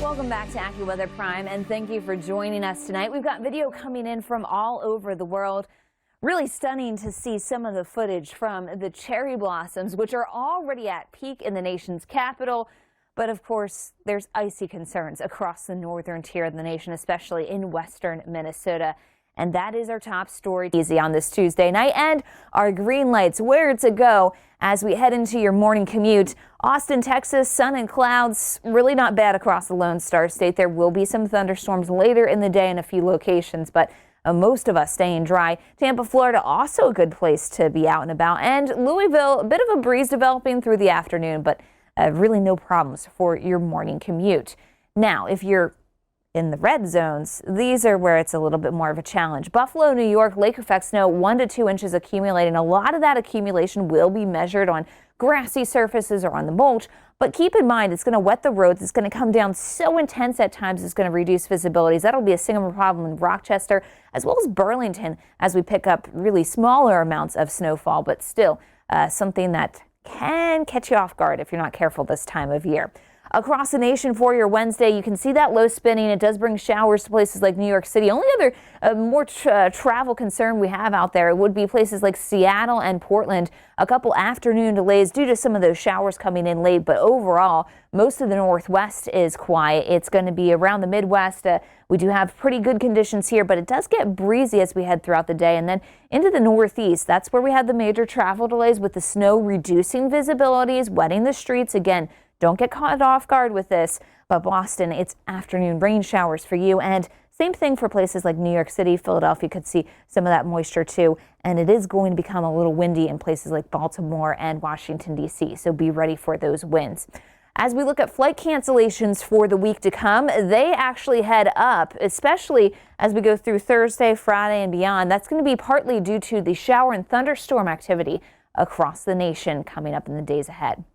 Welcome back to AccuWeather Prime, and thank you for joining us tonight. We've got video coming in from all over the world. Really stunning to see some of the footage from the cherry blossoms, which are already at peak in the nation's capital. But of course, there's icy concerns across the northern tier of the nation, especially in western Minnesota. And that is our top story easy on this Tuesday night, and our green lights, where to go as we head into your morning commute. Austin, Texas, sun and clouds, really not bad across the Lone Star State. There will be some thunderstorms later in the day in a few locations, but most of us staying dry. Tampa, Florida, also a good place to be out and about. And Louisville, a bit of a breeze developing through the afternoon, but really no problems for your morning commute. Now, if you're in the red zones, these are where it's a little bit more of a challenge. Buffalo, New York, lake effect snow, 1 to 2 inches accumulating. A lot of that accumulation will be measured on grassy surfaces or on the mulch, but keep in mind it's going to wet the roads. It's going to come down so intense at times it's going to reduce visibilities. That'll be a single problem in Rochester as well as Burlington as we pick up really smaller amounts of snowfall, but still something that can catch you off guard if you're not careful this time of year. Across the nation for your Wednesday, you can see that low spinning. It does bring showers to places like New York City. Only other more travel concern we have out there would be places like Seattle and Portland. A couple afternoon delays due to some of those showers coming in late, but overall, most of the Northwest is quiet. It's going to be around the Midwest. We do have pretty good conditions here, but it does get breezy as we head throughout the day. And then into the Northeast, that's where we had the major travel delays with the snow reducing visibilities, wetting the streets. Again, don't get caught off guard with this, but Boston, it's afternoon rain showers for you. And same thing for places like New York City, Philadelphia could see some of that moisture too. And it is going to become a little windy in places like Baltimore and Washington, D.C. So be ready for those winds. As we look at flight cancellations for the week to come, they actually head up, especially as we go through Thursday, Friday and beyond. That's going to be partly due to the shower and thunderstorm activity across the nation coming up in the days ahead.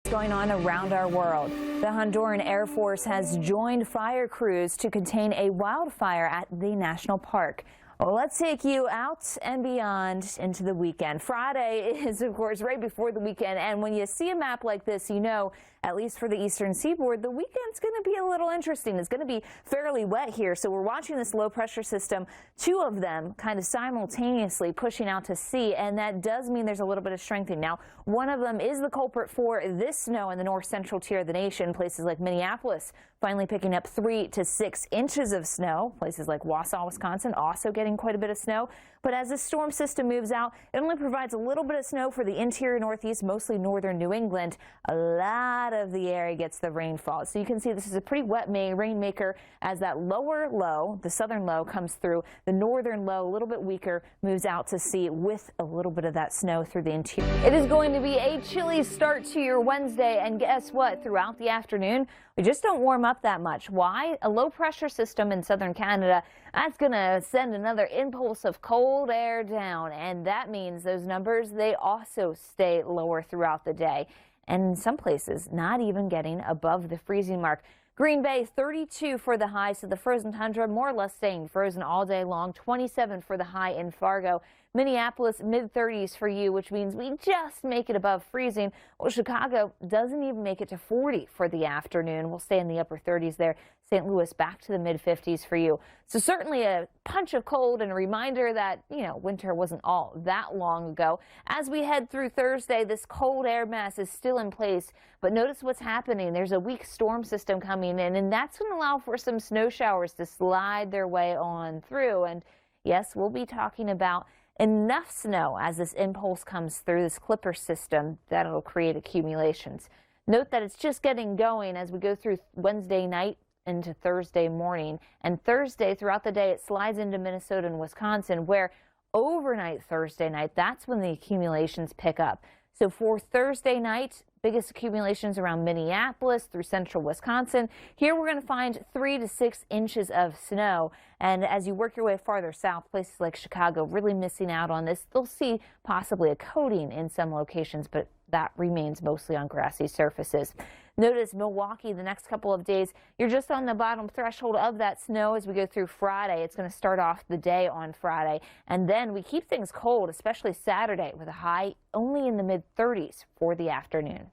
Going on around our world. The Honduran Air Force has joined fire crews to contain a wildfire at the national park. Well, let's take you out and beyond into the weekend. Friday is, of course, right before the weekend, and when you see a map like this, you know, at least for the eastern seaboard, the weekend's going to be a little interesting. It's going to be fairly wet here, so we're watching this low pressure system, two of them kind of simultaneously pushing out to sea, and that does mean there's a little bit of strengthening. Now, one of them is the culprit for this snow in the north central tier of the nation. Places like Minneapolis finally picking up 3 to 6 inches of snow. Places like Wausau, Wisconsin also getting quite a bit of snow. But as this storm system moves out, it only provides a little bit of snow for the interior northeast, mostly northern New England. A lot of the area gets the rainfall. So you can see this is a pretty wet rainmaker as that lower low, the southern low, comes through. The northern low, a little bit weaker, moves out to sea with a little bit of that snow through the interior. It is going to be a chilly start to your Wednesday, and guess what? Throughout the afternoon, we just don't warm up that much. Why? A low pressure system in southern Canada, that's going to send another impulse of cold air down, and that means those numbers, they also stay lower throughout the day, and in some places not even getting above the freezing mark. Green Bay 32 for the high, so the frozen tundra more or less staying frozen all day long. 27 for the high in Fargo. Minneapolis mid-30s for you, which means we just make it above freezing. Well, Chicago doesn't even make it to 40 for the afternoon. We'll stay in the upper 30s there. St. Louis back to the mid-50s for you. So certainly a punch of cold and a reminder that, you know, winter wasn't all that long ago. As we head through Thursday, this cold air mass is still in place, but notice what's happening. There's a weak storm system coming in, and that's going to allow for some snow showers to slide their way on through. And yes, we'll be talking about enough snow as this impulse comes through this clipper system that'll create accumulations. Note that it's just getting going as we go through Wednesday night into Thursday morning, and Thursday throughout the day it slides into Minnesota and Wisconsin, where overnight Thursday night, that's when the accumulations pick up. So for Thursday night, biggest accumulations around Minneapolis through central Wisconsin. Here we're going to find 3 to 6 inches of snow. And as you work your way farther south, places like Chicago really missing out on this. They'll see possibly a coating in some locations, but that remains mostly on grassy surfaces. Notice Milwaukee the next couple of days, you're just on the bottom threshold of that snow as we go through Friday. It's going to start off the day on Friday, and then we keep things cold, especially Saturday, with a high only in the mid-30s for the afternoon.